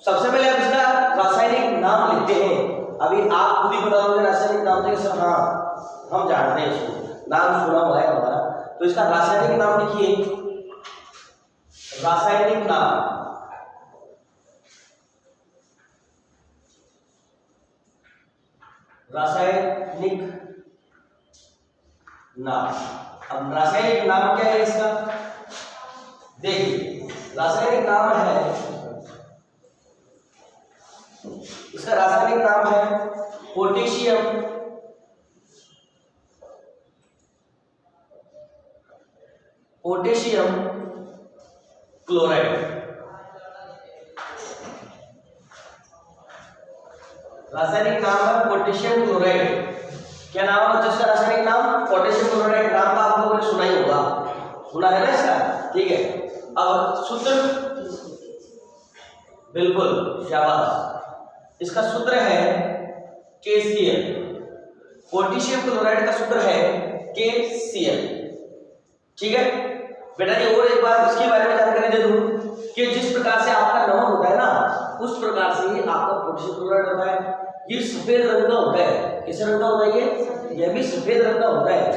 सबसे पहले आप इसका रासायनिक नाम लिखते हैं। अभी आप खुद ही बताओगे रासायनिक नाम देंगे सर, हाँ हम जानते हैं इसको, नाम सुना हुआ है हमारा। तो इसका रासायनिक नाम लिखिए, रासायनिक नाम। रासायनिक नाम, अब रासायनिक नाम क्या है इसका, देखिए रासायनिक नाम है, इसका रासायनिक नाम है पोटेशियम क्लोराइड। रासायनिक नाम है पोटेशियम क्लोराइड। क्या नाम है बच्चों इसका रासायनिक नाम? Potassium chloride. नाम तो आप लोगों ने सुना ही होगा, सुना है ना इसका, ठीक है। अब सूत्र, बिल्कुल शाबाश, इसका सूत्र है KCl। पोटेशियम क्लोराइड का सूत्र है KCl, ठीक है बेटा जी। और एक बार इसके बारे में जानकारी दे दूं कि जिस प्रकार से आपका नमक होता है ना, उस प्रकार से ही आपका पोटेशियम क्लोराइड होता है। ये सफेद रंग का होता है। किस रंग का होता है ये भी सफेद रंग का होता है,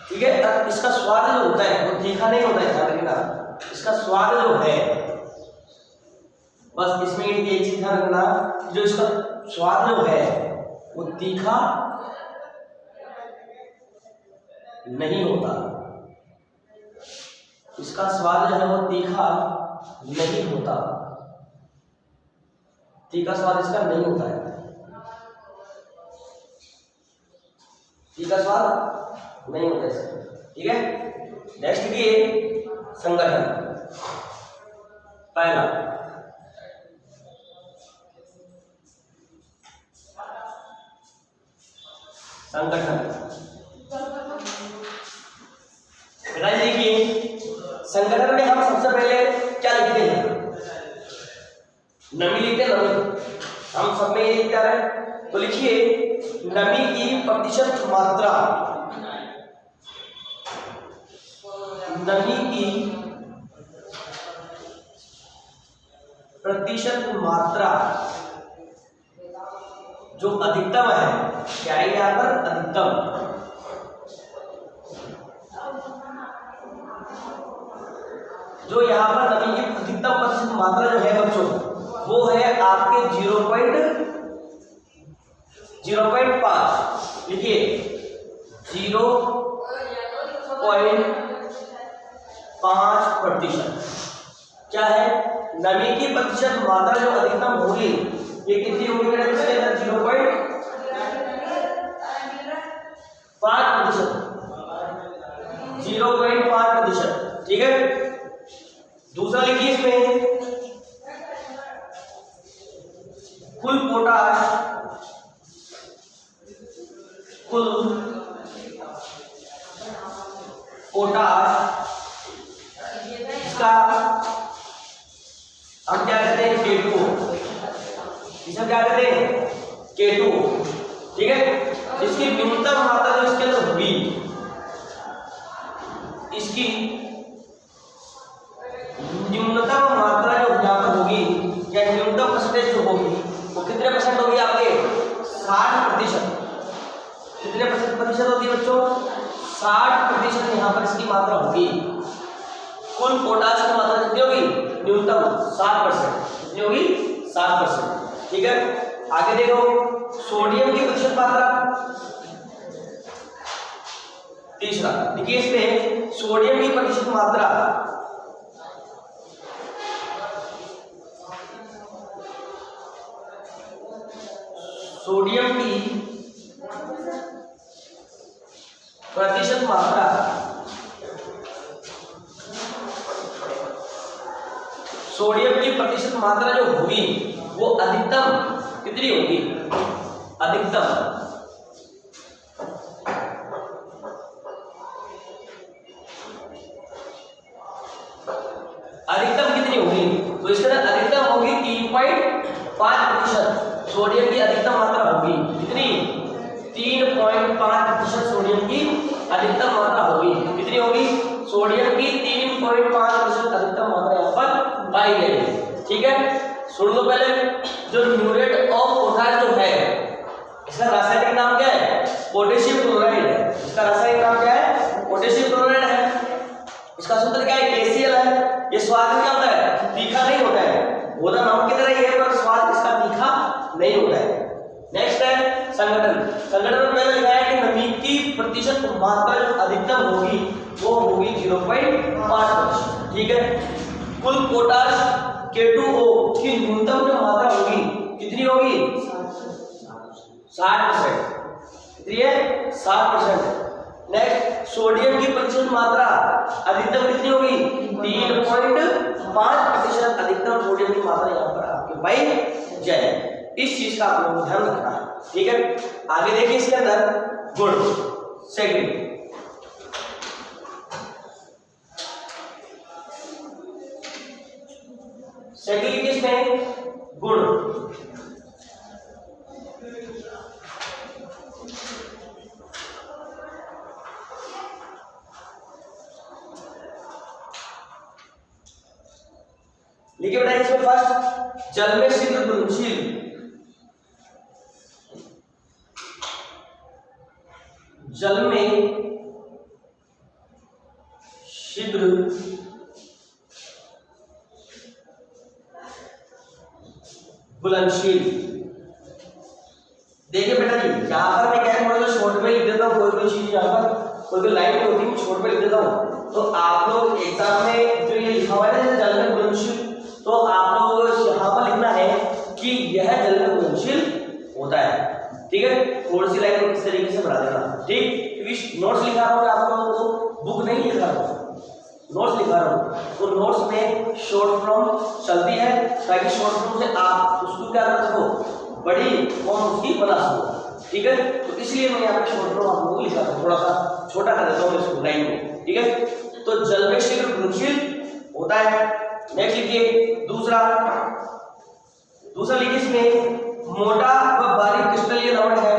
ठीक है। अब इसका स्वाद जो होता है वो तीखा नहीं होता है, ध्यान रखना। इसका स्वाद जो है, बस इसमें एक चीज ध्यान रखना, जो इसका स्वाद जो है वो तीखा नहीं होता। इसका स्वाद जो है वो तीखा नहीं होता, तीखा स्वाद इसका नहीं होता है, तीखा स्वाद नहीं होता इसका, ठीक है। नेक्स्ट ये संगठन, पहला संगठन। देखिए संगठन में हम सबसे पहले क्या लिखते हैं? नमी लिखते हैं, नमी। हम सब में ये क्या है, तो लिखिए नमी की प्रतिशत मात्रा, नमी की प्रतिशत मात्रा जो अधिकतम है, क्या है यहाँ पर अधिकतम, जो यहाँ पर नमी की अधिकतम प्रतिशत मात्रा जो है बच्चों, वो है आपके 0.5। लिखिए 0.5%। क्या है? नमी की प्रतिशत मात्रा जो अधिकतम होगी, ये कितनी होगी बेटा? इसके अंदर 0.5%, ठीक है। दूसरा लिखिए इसमें कुल पोटाश, इसका हम क्या कहते हैं? K2। इसमें क्या कहते हैं? K2, ठीक है। इसकी न्यूनतम मात्रा जो इसके अंदर होगी, इसकी न्यूनतम मात्रा जो यहाँ पर होगी, या न्यूनतम परसेंटेज जो होगी, वो कितने परसेंट होगी आपके? 60%। कितने प्रतिशत होती है बच्चों? 60% यहाँ पर इसकी मात्रा होगी। कुल पोटाश की मात्रा कितनी होगी? न्यूनतम 60%। कितनी होगी? 60%, ठीक है। आगे देखो सोडियम की प्रतिशत मात्रा, तीसरा देखिए इसमें सोडियम की प्रतिशत मात्रा, सोडियम की प्रतिशत मात्रा, सोडियम की प्रतिशत मात्रा जो होगी वो अधिकतम कितनी होगी? अधिकतम कितनी होगी? तो इसके अंदर अधिकतम होगी 3.5%। सोडियम की अधिकतम मात्रा होगी कितनी? 3.5% सोडियम की अधिकतम मात्रा होगी। कितनी होगी? सोडियम की 3.5% अधिकतम मात्रा यहाँ पर पाई गई, ठीक है। सुन लो पहले, जो म्यूरेट ऑफ पोटाश जो है इसका रासायनिक नाम क्या है? पोटेशियम क्लोराइड है। इसका रासायनिक नाम क्या है? पोटेशियम क्लोराइड है। इसका सूत्र क्या है? KCl है। ये स्वाद में क्या होता है? तीखा नहीं होता है। होता नमक की तरह ही है पर स्वाद इसका तीखा नहीं होता है। नेक्स्ट है संगठन। संगठन में पहले लिखा है कि नमी की प्रतिशत मात्रा जो अधिकतम होगी वो होगी 0.5%। ठीक है। कुल पोटाश K2O की न्यूनतम जो मात्रा होगी कितनी होगी? 60%। कितनी है? 60%। नेक्स्ट सोडियम की प्रतिशत मात्रा अधिकतम कितनी होगी? 3.5% अधिकतम सोडियम की मात्रा यहाँ पर आपके पाई जाए। इस चीज का आप लोगों को ध्यान रखना है। ठीक है। आगे देखिए इसके अंदर गुण सेकंड। सेकंड किसमें? गुण। लिखिए बेटा इसमें फर्स्ट, जल में शीघ्र घुलनशील। जल में शीघ्र घुलनशील। देखिए बेटा जी यहाँ पर मैं क्या थोड़ा सा शॉर्ट में लिख देता हूँ, कोई चीज यहाँ पर कोई लाइन नहीं होती, मैं शॉर्ट में लिख देता हूँ। तो आप लोग एग्जाम में जो ये लिखा हुआ है ना जल में घुलनशील, तो आप लोग यहाँ पर लिखना है कि यह जल में घुलनशील होता है। ठीक है। थोड़ी सी लाइन को इस तरीके से बढ़ा देना। ठीक, क्योंकि नोट्स लिखा रहा हूँ आप लोगों को, बुक नहीं लिखा रहा हूँ, नोट्स लिखा रहा हूँ। तो नोट्स में शॉर्ट फॉर्म चलती है ताकि शॉर्ट फॉर्म से आप उसको क्या कर सको, बड़ी फॉर्म उसकी बना सको। ठीक है। तो इसलिए मैं यहाँ पे शॉर्ट फॉर्म आप लोगों को लिखा था, थोड़ा सा छोटा कर देता हूँ इसको लाइन को। ठीक है। तो जल में शीघ्र घुलनशील होता है। नेक्स्ट लिखिए दूसरा लिखिए इसमें मोटा व बारीक क्रिस्टलीय लवण है।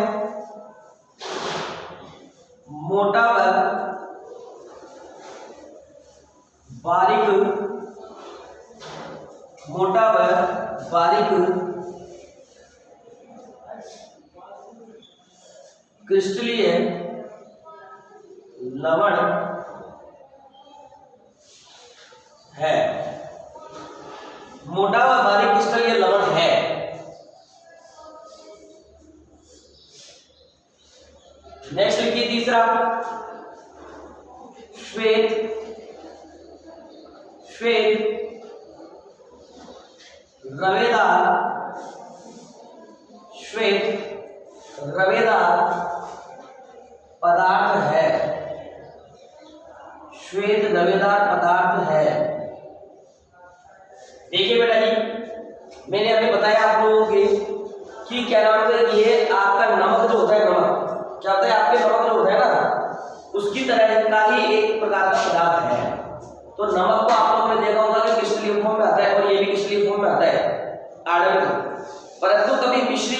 मोटा व बारीक क्रिस्टलीय लवण है। मोटा व बारीक क्रिस्टलीय लवण है। नेक्स्ट लिखिए तीसरा, श्वेत रवेदार पदार्थ है। श्वेत रवेदार पदार्थ है। देखिए बेटा जी मैंने अभी बताया आप लोगों के कि क्या नाम है, ये आपका नमक जो होता है, नमक क्या होता है, आपके नमक जो होता है ना उसकी तरह का ही एक प्रकार का पदार्थ है। तो नमक को आप लोगों ने देखा होगा कि क्रिस्टलीय फॉर्म में आता है और ये भी क्रिस्टलीय फॉर्म में आता है आर्डर, परंतु कभी मिश्री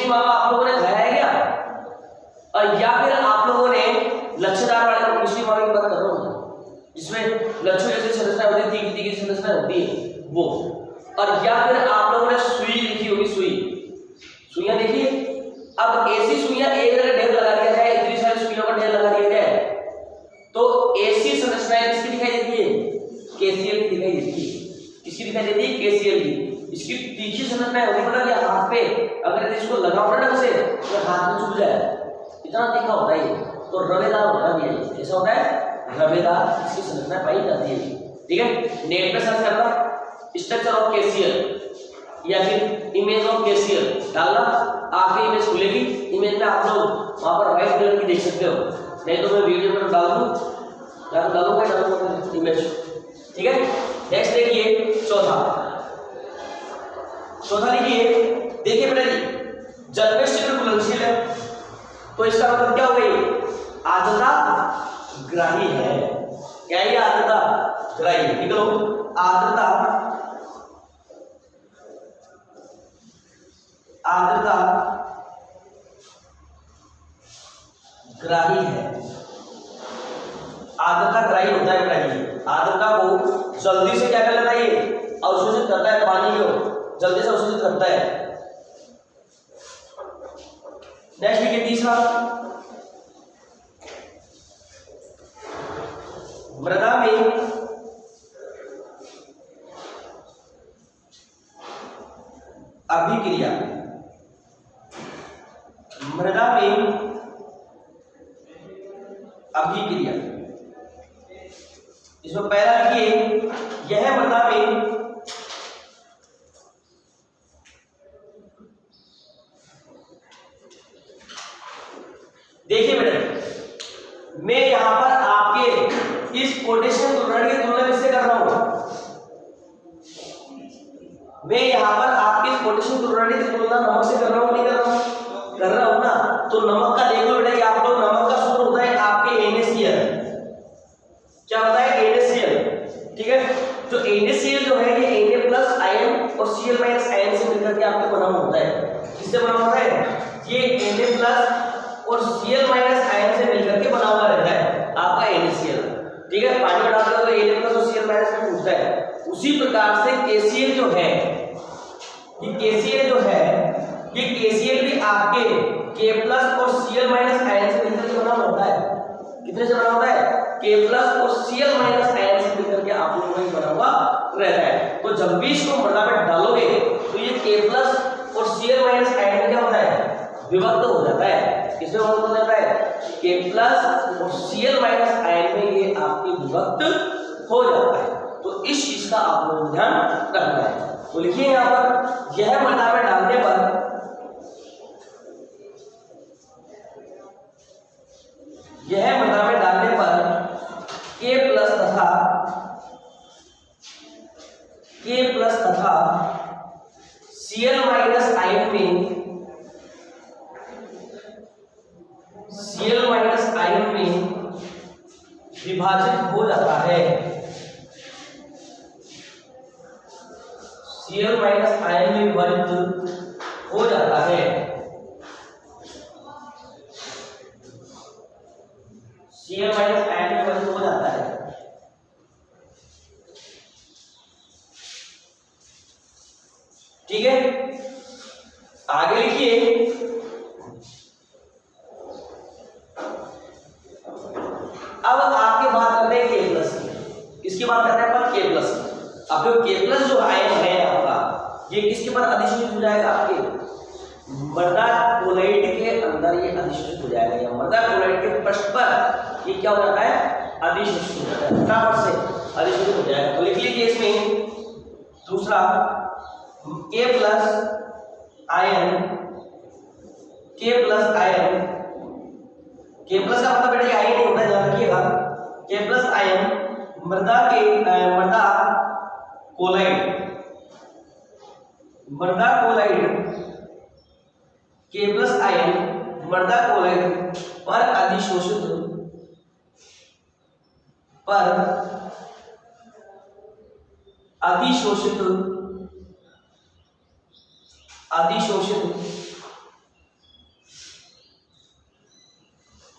मावा आप लोगों ने खाया है क्या? और या फिर आप लोगों ने लच्छेदार वाले मिश्री मावे की बात कर रहा हूँ जिसमें लच्छू जैसी संरचना होती है, तीखी तीखी संरचना होती है वो। और या फिर आप लोगों ने सुई देखी होगी, सुइयां देखिए। अब ऐसी सुइयां एक जगह ढेर लगा दिया जाए, इतनी सारी सुइयों का ढेर लगा दिया जाए तो ऐसी संरचनाएं किसकी दिखाई देती है? KCl की दिखाई देती है। किसकी दिखाई देती है? KCl की। इसकी तीखी संरचना होती है, मतलब कि हाथ पे अगर इसको लगाओ ना ढंग से तो हाथ में चुभ जाए, इतना तीखा होता है। तो रवेदार होता है, ऐसा होता है रवेदार, इसकी संरचना पाई जाती है। ठीक है। नेट पे सर्च करना स्ट्रक्चर ऑफ KCl या फिर इमेज ऑफ KCl डालना, आपकी इमेज खुलेगी। इमेज में आप लोग वहां पर व्हाइट कलर की देख सकते हो, नहीं तो मैं वीडियो में डालूंगा इमेज। ठीक है। नेक्स्ट देखिए चौथा लिखिए। देखिए बेटा जी जल में शीघ्र घुलनशील है तो इसका मतलब क्या हो गई? आर्द्रता ग्राही है। क्या ये आर्द्रता ग्राही है? निकलो, आर्द्रता ग्राही है। आर्द्रता ग्राही होता है बेटा जी। आर्द्रता को जल्दी से क्या कर लेता है, ये अवशोषित करता है पानी को। जल्दी से अवशोषित करता है। नेक्स्ट देखिए तीसरा, मृदा में अभिक्रिया, मृदा में अभिक्रिया, इसमें पहला लिखिए, यह मृदा में देखिए बेटा, मैं यहां पर आपके इस पोटेशियम क्लोराइड की तुलना किससे कर रहा हूं? मैं यहां पर आपके इस पोटेशियम क्लोराइड की तुलना नमक से कर रहा हूं, नहीं कर रहा हूं? कर रहा हूं ना। तो नमक का देख लो बेटा, ये आप लोग नमक का सूत्र होता है आपके NaCl, क्या होता है? NaCl, ठीक है। तो NaCl जो है ये Na प्लस आयन और Cl माइनस आयन से मिलकर के आपको बना होता है। किससे बना होता है? ये Na प्लस और Cl माइनस आयन से मिलकर के बना हुआ रहता है आपका NaCl, ठीक है। पानी में डालते हो तो Na प्लस और Cl माइनस में टूटता है। उसी प्रकार से KCl जो है, ये KCl जो है, ये KCl भी आपके K प्लस और Cl माइनस आयन से मिलकर के बना होता है। कितने से बना होता है? K प्लस और Cl माइनस आयन से मिलकर के आप लोगों में बना हुआ रहता है। तो जब भी इसको मृदा में डालोगे तो ये K प्लस और Cl माइनस आयन में क्या होता है? विभक्त हो जाता है। किसमें विभक्त हो जाता है? K प्लस और Cl माइनस आयन में ये आपकी विभक्त हो जाता है। तो इस चीज का आप लोगों को ध्यान रखना है। तो लिखिए यहाँ पर, यह मृदा में डालने पर K प्लस तथा Cl माइनस आयन में विभाजित हो जाता है। Cl माइनस आयन में विभाजित हो जाता है। Cl माइनस आयन में विभाजित हो जाता है। ठीक है, आगे लिखिए, अब आपके बात करते हैं K प्लस की। किसकी बात करते हैं अपन? K plus. अब जो K प्लस जो आयन है आपका, ये किसके पर अधिष्ठित हो जाएगा? आपके मृदा कोलाइड के अंदर ये अधिष्ठित हो जाएगा, या मृदा कोलाइड के पृष्ठ पर ये क्या हो जाता है? अधिष्ठित हो जाता है, फटाफट से अधिष्ठित हो जाएगा। तो लिख लीजिए इसमें दूसरा, K plus ion, K plus ion, K plus का मतलब बेटा आयन नहीं होता है, ध्यान रखिएगा। K प्लस आयन मृदा कोलाइड K प्लस आयन मृदा कोलाइड पर अधिशोषित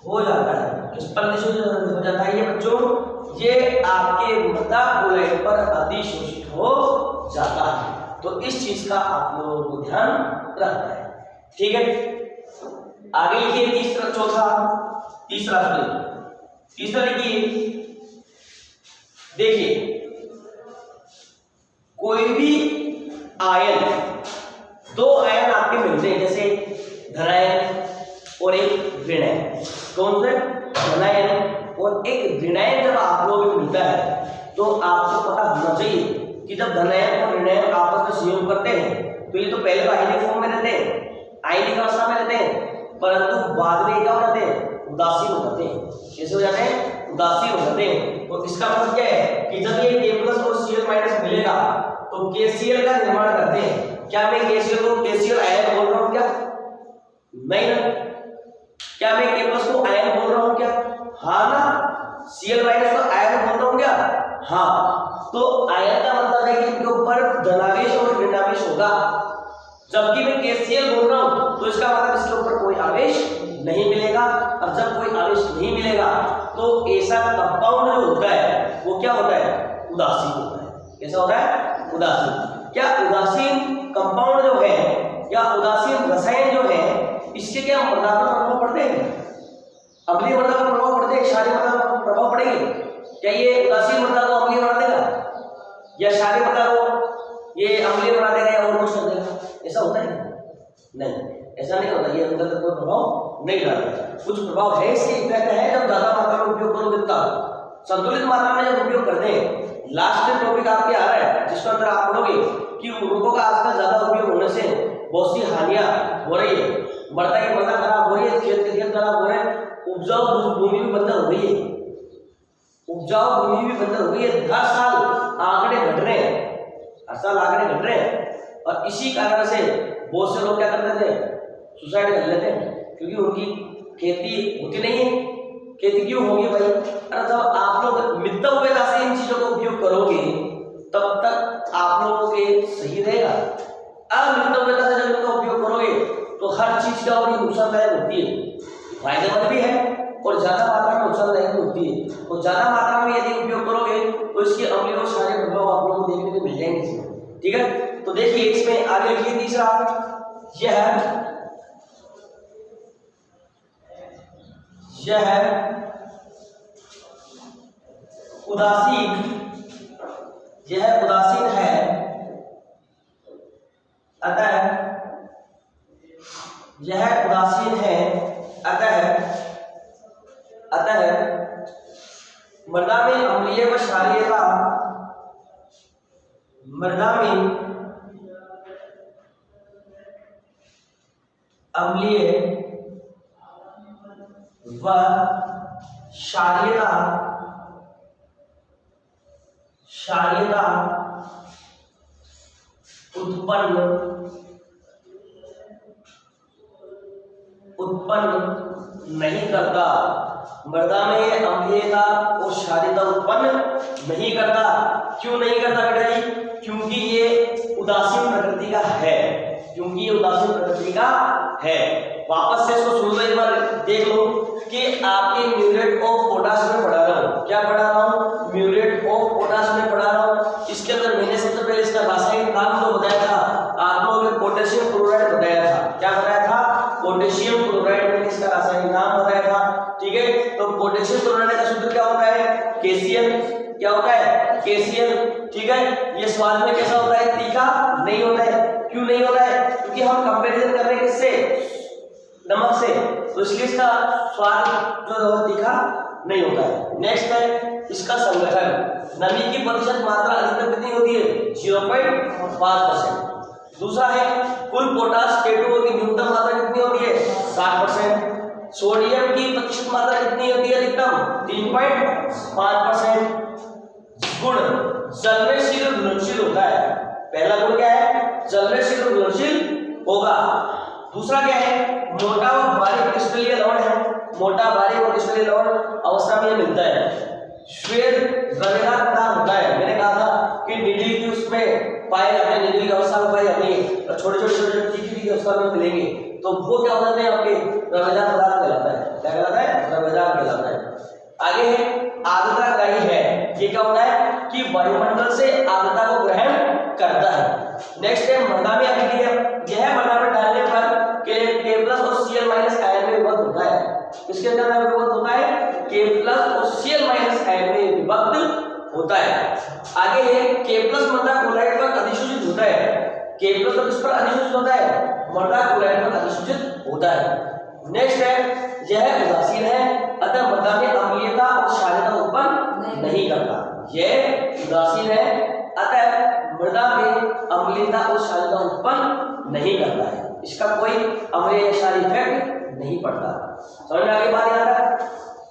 हो जाता है। किस पर हो जाता है ये बच्चों? ये आपके मृदा कोलाइड पर अधिशोषित हो जाता है। तो इस चीज का आप लोगों को ध्यान रखना है, ठीक है। आगे लिखिए तीसरा लिखिए, देखिए कोई भी आयन, दो आयन आपके मिलते हैं, जैसे धनायन और एक ऋणायन। कौन से? धनायन और एक ऋणायन जब आप लोगों को मिलता है तो आपको पता होना चाहिए कि जब धनायन और ऋणायन आपस में संयोग करते हैं तो ये तो पहले तो आयनिक फॉर्म में रहते हैं, आयनिक अवस्था में रहते हैं, परंतु बाद में क्या हो जाते हैं? उदासीन हो जाते हैं। कैसे हो जाते हैं? उदासीन हो जाते हैं। तो इसका मतलब क्या है कि जब ये K प्लस और Cl माइनस मिलेगा तो KCl का निर्माण करते हैं। क्या मैं KCl आयन बोल रहा हूँ क्या? नहीं ना। क्या मैं K प्लस को आयन बोल रहा हूँ क्या? हाँ ना। Cl माइनस को आयन बोल रहा हूँ क्या? हाँ। तो आयन का मतलब है कि इनके ऊपर धनावेश और ऋणावेश होगा, जबकि मैं KCl बोल रहा हूँ तो इसका मतलब इसके ऊपर कोई आवेश नहीं मिलेगा। और जब कोई आवेश नहीं मिलेगा तो ऐसा कंपाउंड जो होता है वो क्या होता है? उदासीन होता है। कैसा होता है? उदासीन। क्या उदासीन कंपाउंड जो है या उदासीन रसायन जो है इसके क्या मृदा पर प्रभाव पड़ते हैं? अम्लीय मृदा पर प्रभाव पड़ते हैं, क्षारीय मृदा पर प्रभाव पड़ेंगे? क्या ये उदासीन मृदा को अम्लीय बना देगा या क्षारीय मृदा को ये अम्लीय बना देगा या और कुछ कर देगा? ऐसा होता है नहीं, ऐसा नहीं होता। ये अंदर तक कोई प्रभाव नहीं डालता। कुछ प्रभाव है, इसके इफेक्ट है जब ज्यादा मात्रा में उपयोग करोगे तब। संतुलित मात्रा में जब उपयोग करते हैं, लास्ट टॉपिक आपके आ रहा है जिसके अंदर आप पढ़ोगे कि उर्वरकों का आजकल ज्यादा उपयोग होने से बहुत सी हानियां हो रही है। मृदा की मृदा खराब हो रही है, खेत के खेत खराब हो रहे हैं, उपजाऊ भूमि भी बंजर हो रही है, उपजाऊ भूमि भी बंजर हो गई है। हर साल आंकड़े घट रहे हैं, हर साल आंकड़े घट रहे हैं और इसी कारण से बहुत से लोग क्या करते थे, सुसाइड कर लेते हैं क्योंकि उनकी खेती होती नहीं है। खेती क्यों होगी भाई? अरे जब आप लोग मितव्यता से इन चीजों का उपयोग करोगे तब तक आप लोगों के सही रहेगा। अमितव्यता से जब इनका उपयोग करोगे तो हर चीज का और नुकसानदायक होती है, फायदेमंद भी है और ज्यादा मात्रा में नुकसानदायक होती है। तो ज्यादा मात्रा में यदि उपयोग करोगे तो इसके अम्लीय और क्षारीय प्रभाव आप लोगों को देखने को मिल जाएंगे इसमें। ठीक है, तो देखिए इसमें आगे लिखिए तीसरा, यह उदासीन, यह उदासीन है, अतः यह उदासीन है, अतः मृदा में अम्लीय व क्षारीयता, मृदा में अम्लीय व क्षारीयता उत्पन्न नहीं करता। मृदा में अम्लीयता और क्षारीयता उत्पन्न नहीं करता। क्यों नहीं करता बेटा जी? क्योंकि ये उदासीन प्रकृति का है, क्योंकि ये उदासीन प्रकृति का है। वापस से इसको सुन लो, एक बार देख लो कि आपके म्यूरेट ऑफ पोटाश में पढ़ा रहा हूँ। क्या पढ़ा रहा हूँ? म्यूरेट ऑफ पोटाश में पढ़ा रहा हूँ। इसके अंदर मैंने सबसे पहले इसका रासायनिक नाम तो बताया था, आप लोगों ने पोटेशियम क्लोराइड बताया था। क्या बताया था? पोटेशियम क्लोराइड, मैंने इसका रासायनिक नाम बताया था। ठीक है, तो पोटेशियम क्लोराइड का सूत्र क्या होता है? केसीएल। क्या होता है? केसीएल। ठीक है, ये स्वाद में कैसा होता है? तीखा नहीं होता है। क्यों नहीं होता है? क्योंकि हम कंपैरिजन कर रहे हैं किससे? नमक से, तो इसलिए इसका स्वाद जो है तीखा नहीं होता है। नेक्स्ट है इसका संगठन। नमी की प्रतिशत मात्रा अधिकतम कितनी होती है? 0.5%। दूसरा है कुल पोटाश K2O की न्यूनतम मात्रा कितनी होती है? 60%। सोडियम की प्रतिशत मात्रा कितनी होती है अधिकतम? 3.5%। गुण जल में शीघ्र घुलनशील होता है। पहला गुण क्या है? जल में शीघ्र घुलनशील होगा। दूसरा क्या है? मोटा और बारीक क्रिस्टलीय लवण है। मोटा, बारीक और क्रिस्टलीय लवण अवस्था में मिलता है। श्वेत द्रव्यदार पदार्थ होता है। मैंने कहा था कि नीली की उसमें पाए जाते हैं, नीली की अवस्था में पाए जाती है और छोटे छोटे तीखी की अवस्था में मिलेंगे, तो वो क्या हो जाते हैं? आपके द्रव्यदार पदार्थ कहलाता है। क्या कहलाता है? द्रव्यदार कहलाता है। आगे है आर्द्रताग्राही है। ये क्या होता है? कि वायुमंडल से आर्द्रता को ग्रहण करता है। नेक्स्ट है मृदा में अम्लीय। यह मृदा में डालने पर K+ और Cl- आयन में विभक्त होता है। किसके अंदर विभक्त होता है? K+ और Cl- आयन में विभक्त होता है। आगे है K+ मृदा क्लोराइड पर अधिसूचित होता है। K+ और किस पर अधिसूचित होता है? मृदा क्लोराइड पर अधिसूचित होता है। नेक्स्ट है यह उदासीन है, अतः मृदा में अम्लीयता और क्षारीयता उत्पन्न नहीं करता। यह उदासीन है, अतः मृदा में अम्लीयता और क्षारीयता उत्पन्न नहीं करता है। इसका कोई अम्लीय क्षारीय इफेक्ट नहीं पड़ता। समझ में आगे बात याद है?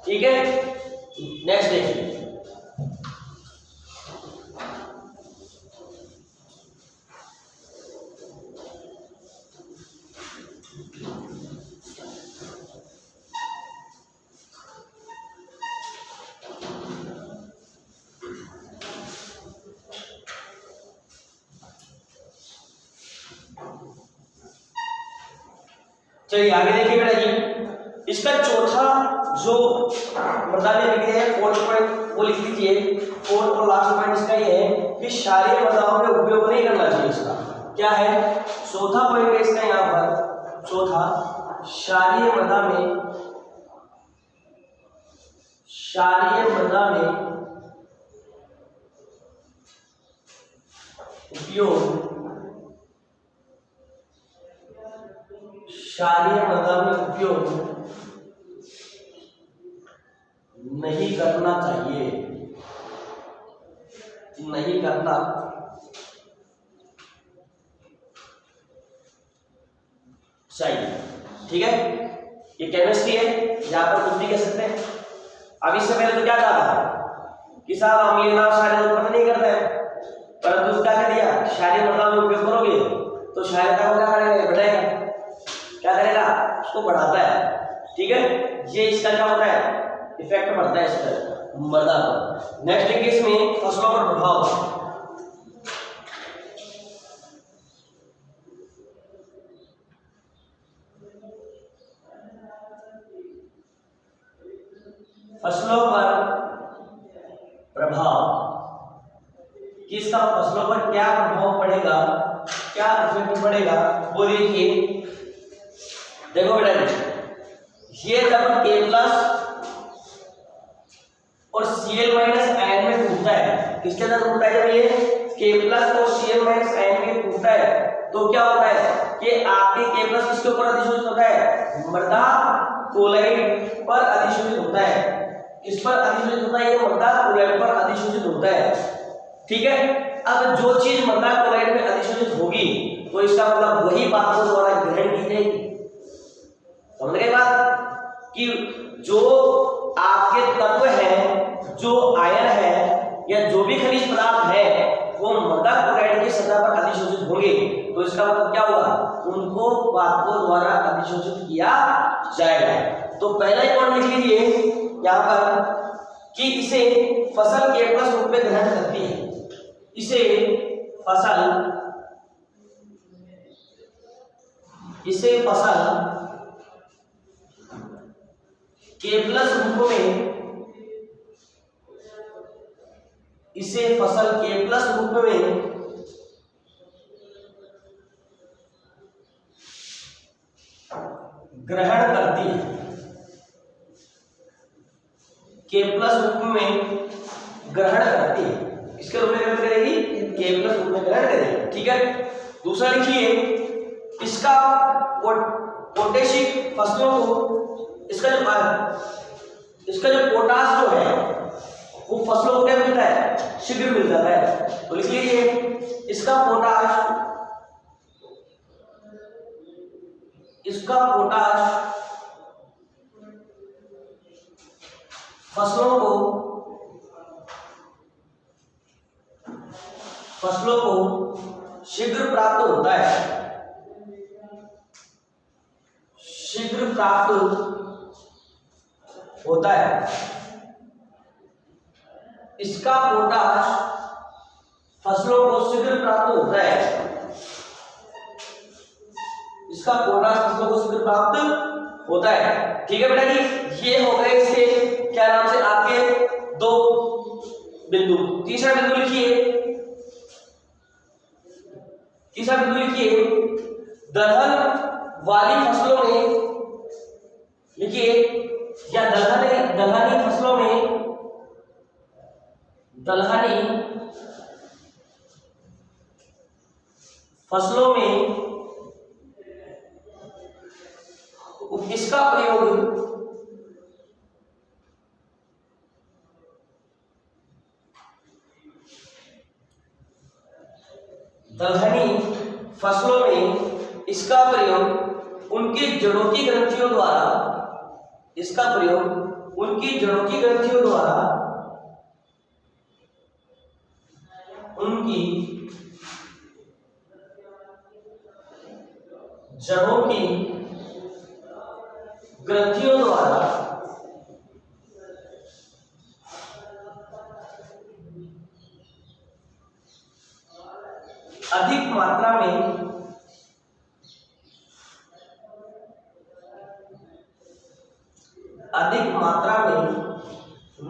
ठीक है, नेक्स्ट देखिए। चलिए आगे देखिए बेटा जी, इसका चौथा जो मृदा में लिख है 4th पॉइंट, वो लिख लीजिए। 4th और लास्ट पॉइंट इसका ये है कि क्षारीय मृदाओं में उपयोग नहीं करना चाहिए इसका। क्या है चौथा पॉइंट है इसका यहाँ पर, चौथा क्षारीय मृदा में उपयोग नहीं करना चाहिए, नहीं करना चाहिए। ठीक है, ये केमिस्ट्री है, यहाँ पर कुछ भी कह सकते हैं। अब इससे पहले तो क्या कहा था कि साहब अम्लीय दाब क्षारीयता उत्पन्न नहीं करता है, परंतु क्या कह दिया क्षारीय मृदा में उपयोग करोगे तो क्षारीयता को क्या करेगा, बढ़ाएगा। क्या करेगा, उसको बढ़ाता है। ठीक है, ये इसका क्या होता है, इफेक्ट पड़ता है इस पर मृदा पर। नेक्स्ट केस में फसलों पर प्रभाव। फसलों पर प्रभाव, किसका फसलों पर क्या प्रभाव पड़ेगा, क्या इफेक्ट पड़ेगा, वो देखिए। देखो बेटा, ये जब K+ और Cl- आयन में टूटता है, किसके अंदर टूटता है, जब ये K+ और Cl- आयन में टूटता है तो क्या होता है कि आपके K+ किसके ऊपर अधिशोषित होता है, मृदा क्लोराइड पर अधिशोषित होता है। किस पर अधिशोषित होता है, ये मृदा क्लोराइड पर अधिशोषित होता है। ठीक है, अब जो चीज मृदा क्लोराइड में अधिशोषित होगी तो इसका मतलब वही बातों द्वारा ग्रहण की जाएगी। समझ गए बात, कि जो आपके तत्व हैं, जो आयन है या जो भी खनिज पदार्थ है वो मृदा क्लोराइड की सतह पर अधिशोषित होंगे तो इसका मतलब क्या होगा, उनको बातों द्वारा अधिशोषित किया जाएगा। तो पहला ही पॉइंट लिख लीजिए यहाँ पर कि इसे फसल K+ रूप में ग्रहण करती है, इसे फसल K+ रूप में, इसे फसल K+ रूप में ग्रहण करती है, K+ रूप में ग्रहण करती है। किसके रूप में ग्रहण करेगी, K+ रूप में ग्रहण करेगी। ठीक है, दूसरा लिखिए, इसका पोटेशिक फसलों को, इसका जो पोटाश जो है वो फसलों को क्या मिलता है, शीघ्र मिल जाता है। तो लिख लीजिए, इसका पोटाश फसलों को शीघ्र प्राप्त होता है, शीघ्र प्राप्त होता है। इसका पोटाश फसलों को शीघ्र प्राप्त होता है, इसका पोटाश फसलों को शीघ्र प्राप्त होता है। ठीक है बेटा जी, ये हो गए इसके क्या नाम से आपके दो बिंदु। तीसरा बिंदु लिखिए, दलहन वाली फसलों में लिखिए, या दलहनी फसलों में, इसका प्रयोग दलहनी फसलों में इसका प्रयोग उनकी जड़ों की ग्रंथियों द्वारा, उनकी जड़ों की ग्रंथियों द्वारा अधिक मात्रा में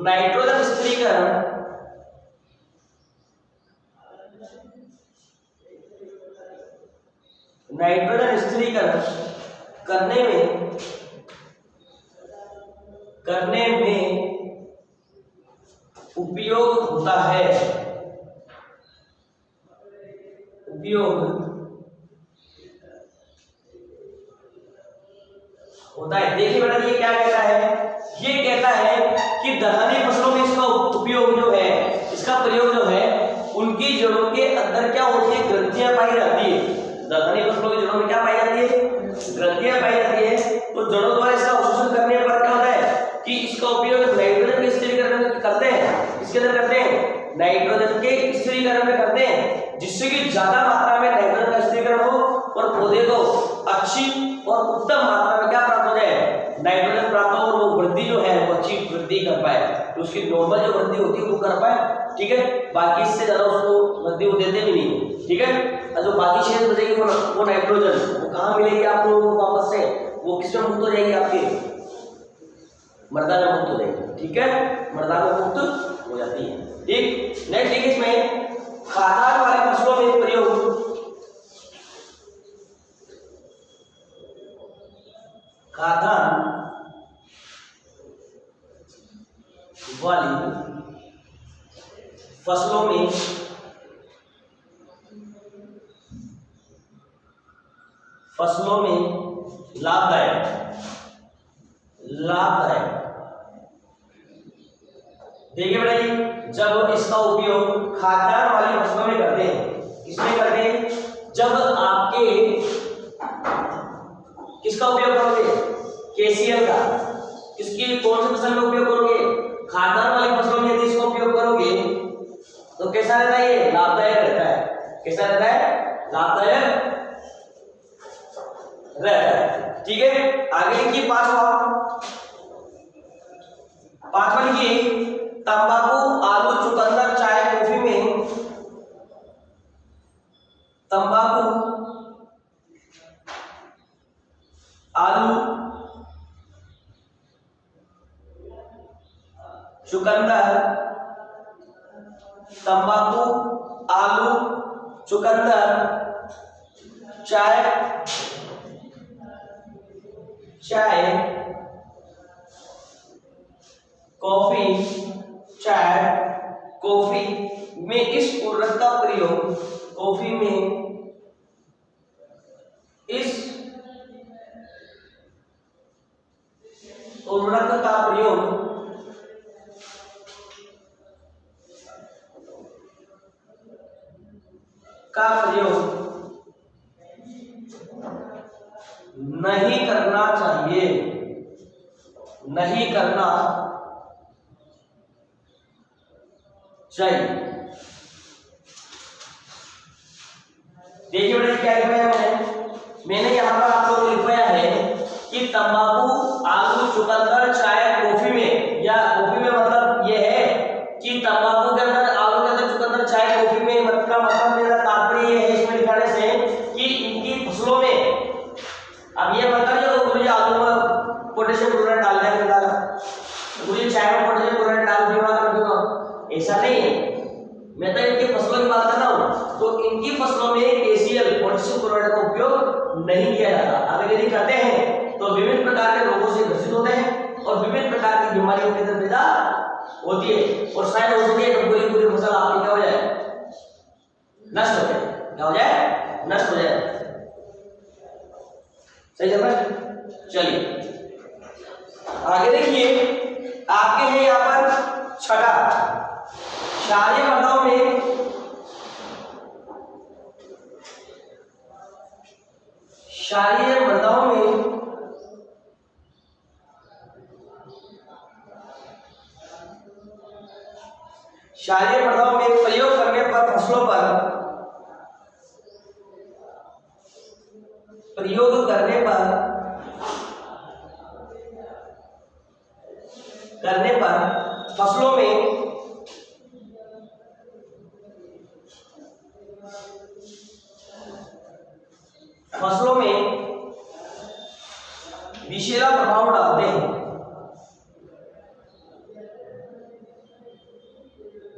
नाइट्रोजन स्थिरीकरण नाइट्रोजन स्थिरीकरण करने में उपयोग होता है। देखिए बेटा ये क्या कहता है, ये कहता है कि दलहनी फसलों में इसका उपयोग जो है, इसका प्रयोग जो है, उनकी जड़ों के अंदर क्या होती है, ग्रंथियां पाई जाती है। दलहनी फसलों की जड़ों में क्या पाई जाती है, ग्रंथियां पाई जाती है। तो जड़ों द्वारा इसका अवशोषण करने पर क्या होता है कि इसका उपयोग नाइट्रोजन के स्थिरीकरण में करते हैं। इसके अंदर करते हैं, नाइट्रोजन के स्थिरीकरण में करते हैं, जिससे कि ज्यादा मात्रा में नाइट्रोजन का स्थिरीकरण हो और पौधे को अच्छी और उत्तम मात्रा में क्या प्राप्त हो जाए, नाइट्रोजन प्राप्त हो, और वो वृद्धि जो है वो अच्छी वृद्धि कर पाए, तो उसकी नॉर्मल जो वृद्धि होती है वो कर पाए। ठीक है, बाकी इससे ज्यादा उसको वृद्धि वो देते भी नहीं। ठीक है, जो बाकी शेष बचेगी वो नाइट्रोजन वो कहाँ मिलेगी आप लोगों को वापस से, वो किसमें मुक्त हो जाएगी, आपके मृदा में मुक्त हो जाएगी। ठीक है, मृदा में मुक्त हो जाती है। ठीक, नेक्स्ट देखिए इसमें खाद्यान्न वाली फसलों में प्रयोग, खाद्यान्न वाली फसलों में लाभदायक देखिए बेटा, जब इसका उपयोग खाद्यान्न वाली फसलों में करते हैं, किसमें करते हैं, जब आपके किसका उपयोग करोगे, केसीएल का, किसकी कौन सी फसल में उपयोग करोगे, खाद्यान्न वाली फसलों में यदि इसका उपयोग करोगे तो कैसा रहता है, ये लाभदायक रहता है। कैसा रहता है, लाभदायक रहता है। ठीक है, आगे लिखिए पांचवा लिखिए, तंबाकू, आलू, चुकंदर, चाय, कॉफी में तंबाकू, आलू, चुकंदर, तंबाकू, आलू, चुकंदर, चाय, कॉफी में इस उर्वरक का प्रयोग, कॉफी में इस उर्वरक का प्रयोग नहीं करना चाहिए, देखिए बेटा क्या लिखवाया मैंने यहाँ पर आप लोगों को लिखवाया है कि तंबाकू, आलू, चुकंदर, चाय, कॉफी में, या कॉफी में मतलब ये है कि तंबाकू के अंदर, आलू के अंदर, चुकंदर, चाय, कॉफी में, मतलब मेरा तात्पर्य है इसमें लिखाने से कि इनकी फसलों में, अब ये मतलब जो मुझे आलू में पोटेशियम क्लोराइड डालना है, डाला मुझे चाय में पोटेशियम क्लोराइड डाल दूंगा, ऐसा नहीं है। मैं तो इनकी फसलों की बात कर रहा हूँ, तो इनकी फसलों में केसीएल, पोटेशियम क्लोराइड का उपयोग नहीं किया जाता। अगर यदि करते हैं तो विभिन्न प्रकार के रोगों से ग्रसित होते हैं और विभिन्न प्रकार की बीमारियों के अंदर पैदा होती है, और शायद हो सकती है तो पूरी फसल आपकी क्या हो जाए, नष्ट हो जाए। क्या हो जाए, नष्ट हो जाए। सही समझ, चलिए आगे देखिए, आपके हैं यहाँ पर छठा, क्षारीय मृदाओं में प्रयोग करने पर फसलों में विषैला प्रभाव डालते हैं,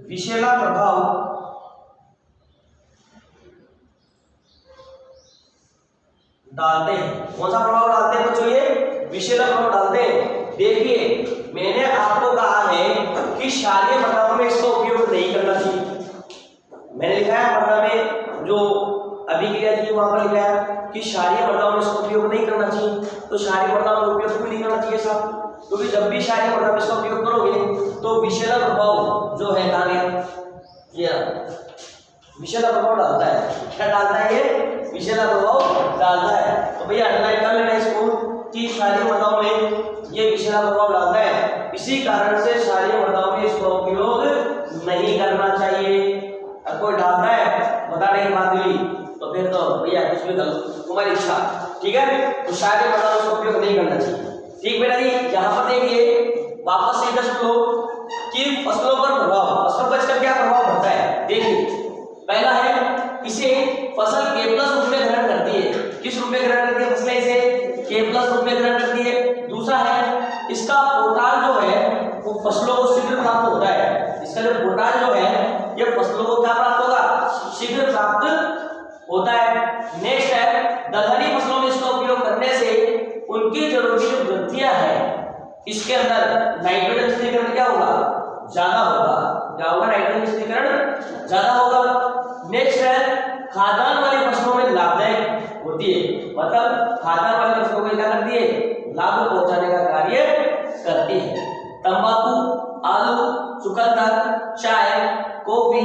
विषैला प्रभाव डालते हैं। कौन सा प्रभाव डालते हैं बच्चों? ये विषैला प्रभाव डालते हैं। देखिए मैंने आपको कहा है कि क्षारीय मृदाओं में इसका उपयोग नहीं करना चाहिए। मैंने लिखा है मृदा में जो अभिक्रिया थी वहां पर लिखा है कि क्षारीय मृदाओं में इसका उपयोग नहीं करना चाहिए। तो क्षारीय मृदाओं में उपयोग भी नहीं करना चाहिए साहब, क्योंकि जब भी क्षारीय मृदा में इसका उपयोग करोगे तो विषैला प्रभाव जो है कहां गया? ये विषैला प्रभाव डालता है। क्या डालता है? ये विषैला प्रभाव डालता है। तो भैया अंडरलाइन कर लेना इसको कि क्षारीय मृदाओं में ये विषैला प्रभाव डालता है। इसी कारण से क्षारीय मृदाओं में इसका उपयोग नहीं करना चाहिए। अब कोई डालता है बताने की बात हुई तो फिर तो भैया कुछ भी कर तुम्हारी इच्छा, ठीक है। तो क्षारीय मृदाओं में इसका उपयोग नहीं करना चाहिए। ठीक बेटा जी, यहाँ पर देखिए वापस से दस लोग कि फसलों पर प्रभाव, फसलों पर इसका क्या प्रभाव पड़ता है? देखिए पहला है इसे फसल K+ रूप में ग्रहण करती है। किस रूप में ग्रहण करती है फसलें? इसे K+ रूप में ग्रहण करती है। दूसरा है इसका पोटाश जो है वो फसलों को शीघ्र प्राप्त होता है। इसका जो पोटाश जो है ये फसलों को क्या प्राप्त होगा? शीघ्र प्राप्त होता है। नेक्स्ट है दलहनी फसलों में इसका उपयोग करने से उनकी जड़ों की जो ग्रंथियां हैं इसके अंदर नाइट्रोजन स्थिरीकरण क्या होगा? ज्यादा होगा। क्या होगा? नाइट्रोजन स्थिरीकरण ज्यादा होगा। नेक्स्ट है खाद्यान्न वाली फसलों में लाभदायक होती है, मतलब खाद्यान्न वाली फसलों को क्या करती है? लाभ पहुंचाने का कार्य करती है। तंबाकू, आलू, चुकंदर, चाय, कॉफी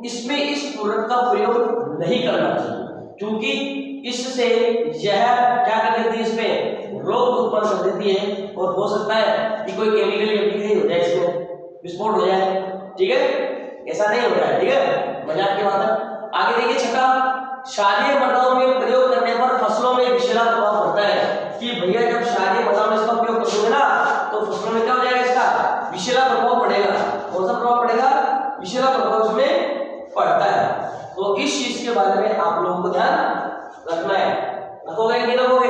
इसमें इस पूरक का प्रयोग नहीं करना चाहिए, क्योंकि इससे यह क्या कर देती है? इसमें रोग उत्पन्न कर देती है और हो सकता है कि कोई केमिकल एप्लीकेशन हो जाए, इसमें विस्फोट हो जाए, ठीक है। ऐसा नहीं होता है, ठीक है, मजाक की बात है। आगे देखिए छठा, क्षारीय मृदाओं में प्रयोग करने पर फसलों में विषैला प्रभाव पड़ता है कि भैया जब क्षारीय मृदाओं में इसका उपयोग करोगे ना तो फसलों में क्या हो जाएगा? इसका विषैला प्रभाव पड़ेगा। कौन सा प्रभाव पड़ेगा? विषैला प्रभाव इसमें पड़ता है। तो इस चीज के बारे में आप लोगों को ध्यान रखना है। रखोगे कि नहीं रखोगे?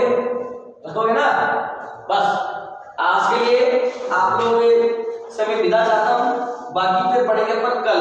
रखोगे ना? बस आज के लिए आप लोगों से मैं विदा चाहता हूँ, बाकी फिर पढ़ेंगे पर कल।